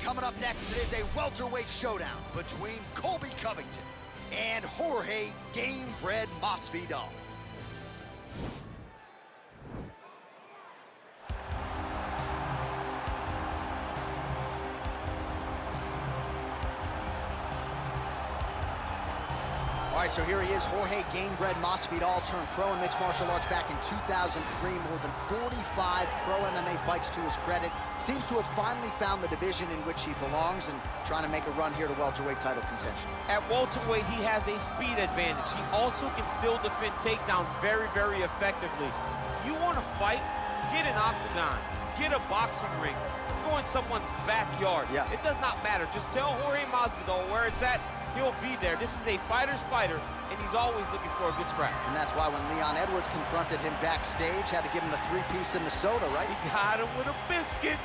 coming up next, it is a welterweight showdown between Colby Covington and Jorge Gamebred Masvidal. All right, so here he is, Jorge Gamebred Masvidal, turned pro in mixed martial arts back in 2003. More than 45 pro MMA fights to his credit. Seems to have finally found the division in which he belongs and trying to make a run here to welterweight title contention. At welterweight, he has a speed advantage. He also can still defend takedowns very, very effectively. You want to fight? Get an octagon. Get a boxing ring. Let's go in someone's backyard. Yeah. It does not matter. Just tell Jorge Masvidal where it's at. He'll be there. This is a fighter's fighter, and he's always looking for a good scrap. And that's why when Leon Edwards confronted him backstage, had to give him the 3-piece and the soda, right? He got him with a biscuit.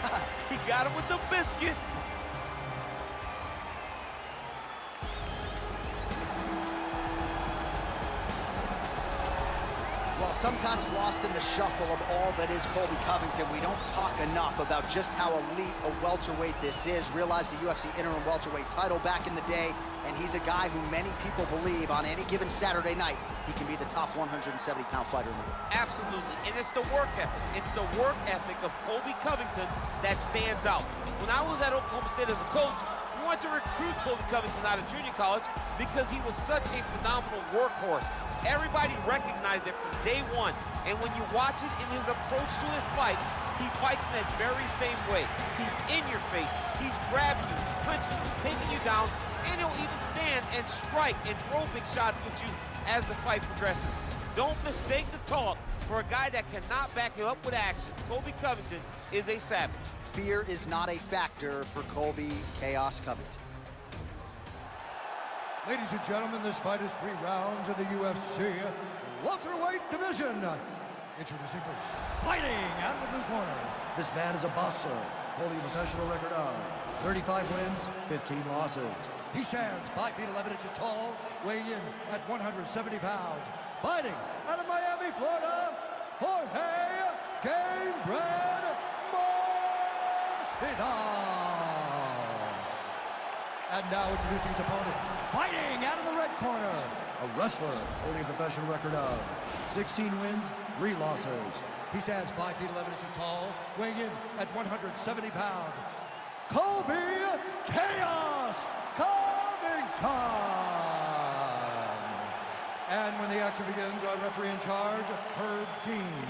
He got him with the biscuit. Well, sometimes lost in the shuffle of all that is Colby Covington, we don't talk enough about just how elite a welterweight this is. Realized the UFC interim welterweight title back in the day, and he's a guy who many people believe on any given Saturday night, he can be the top 170-pound fighter in the world. Absolutely, and it's the work ethic. It's the work ethic of Colby Covington that stands out. When I was at Oklahoma State as a coach, we wanted to recruit Colby Covington out of junior college because he was such a phenomenal workhorse. Everybody recognized it from day one, and when you watch it in his approach to his fights, he fights in that very same way. He's in your face, he's grabbing you, he's punching you, he's taking you down, and he'll even stand and strike and throw big shots with you as the fight progresses. Don't mistake the talk for a guy that cannot back it up with action. Colby Covington is a savage. Fear is not a factor for Colby Chaos Covington. Ladies and gentlemen, this fight is 3 rounds in the UFC welterweight division. Introducing first, fighting out of the blue corner. This man is a boxer, holding a professional record of 35 wins, 15 losses. He stands 5 feet 11 inches tall, weighing in at 170 pounds. Fighting out of Miami, Florida, Jorge Gamebred Masvidal. And now introducing his opponent, fighting out of the red corner, a wrestler holding a professional record of 16 wins, 3 losses. He stands 5 feet 11 inches tall, weighing in at 170 pounds. Colby Chaos Covington. And when the action begins, our referee in charge, Herb Dean.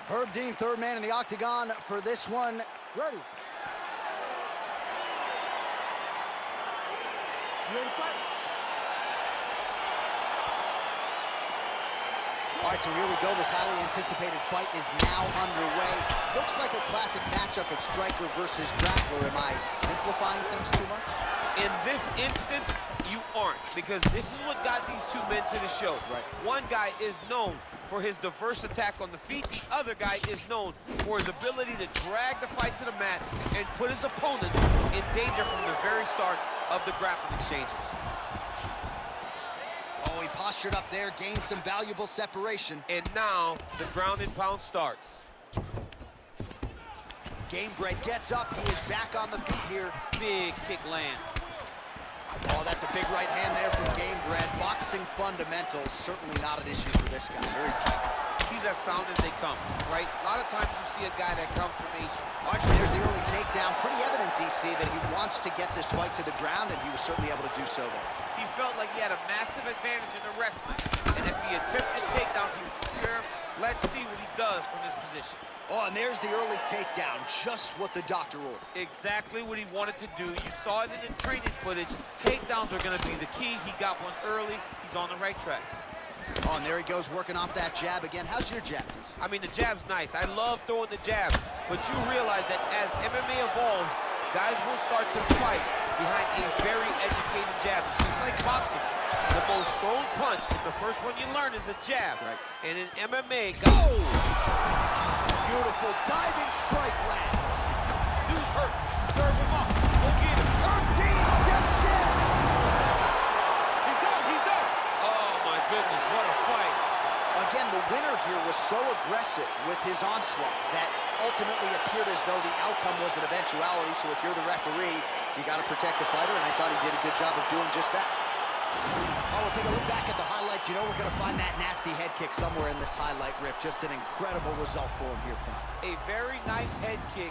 Herb Dean, third man in the octagon for this one. Ready. Ready to fight? All right, so here we go. This highly anticipated fight is now underway. Looks like a classic matchup of striker versus grappler. Am I simplifying things too much? In this instance, you aren't, because this is what got these two men to the show. Right. One guy is known for his diverse attack on the feet. The other guy is known for his ability to drag the fight to the mat and put his opponent in danger from the very start of the grappling exchanges. Oh, he postured up there, gained some valuable separation. And now the ground and pound starts. Gamebred gets up, he is back on the feet here. Big kick lands. Oh, that's a big right hand there from Gamebred. Boxing fundamentals, certainly not an issue for this guy. Very tight. He's as sound as they come, right? A lot of times you see a guy that comes from Asia. All right, so there's the early takedown. Pretty evident, DC, that he wants to get this fight to the ground, and he was certainly able to do so there. He felt like he had a massive advantage in the wrestling. And if he attempted takedowns, he would secure him. Let's see what he does from this position. Oh, and there's the early takedown, just what the doctor ordered. Exactly what he wanted to do. You saw it in the training footage. Takedowns are going to be the key. He got one early. He's on the right track. Oh, and there he goes, working off that jab again. How's your jab, DC? I mean, the jab's nice. I love throwing the jab. But you realize that as MMA evolves, guys will start to fight behind a very educated jab. It's just like boxing. The most thrown punch, the first one you learn is a jab. Right. And in MMA, Oh! Beautiful diving strike lands. dude's hurt. Serve him up. Go get him. Herb Dean steps in. He's done. He's done. Oh, my goodness. What a fight. Again, the winner here was so aggressive with his onslaught that ultimately appeared as though the outcome was an eventuality, so if you're the referee, you got to protect the fighter, and I thought he did a good job of doing just that. Oh, we'll take a look back at the highlights. You know we're going to find that nasty head kick somewhere in this highlight rip. Just an incredible result for him here tonight. A very nice head kick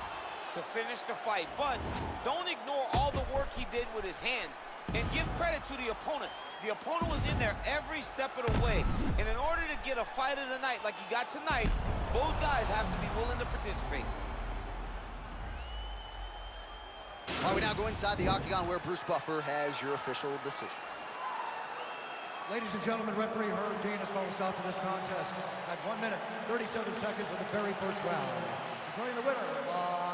to finish the fight, but don't ignore all the work he did with his hands, and give credit to the opponent. The opponent was in there every step of the way, and in order to get a fight of the night like he got tonight, both guys have to be willing to participate. All right, we now go inside the octagon where Bruce Buffer has your official decision. Ladies and gentlemen, referee Herb Dean has called a stop to this contest at 1 minute, 37 seconds of the very first round. Declaring the winner by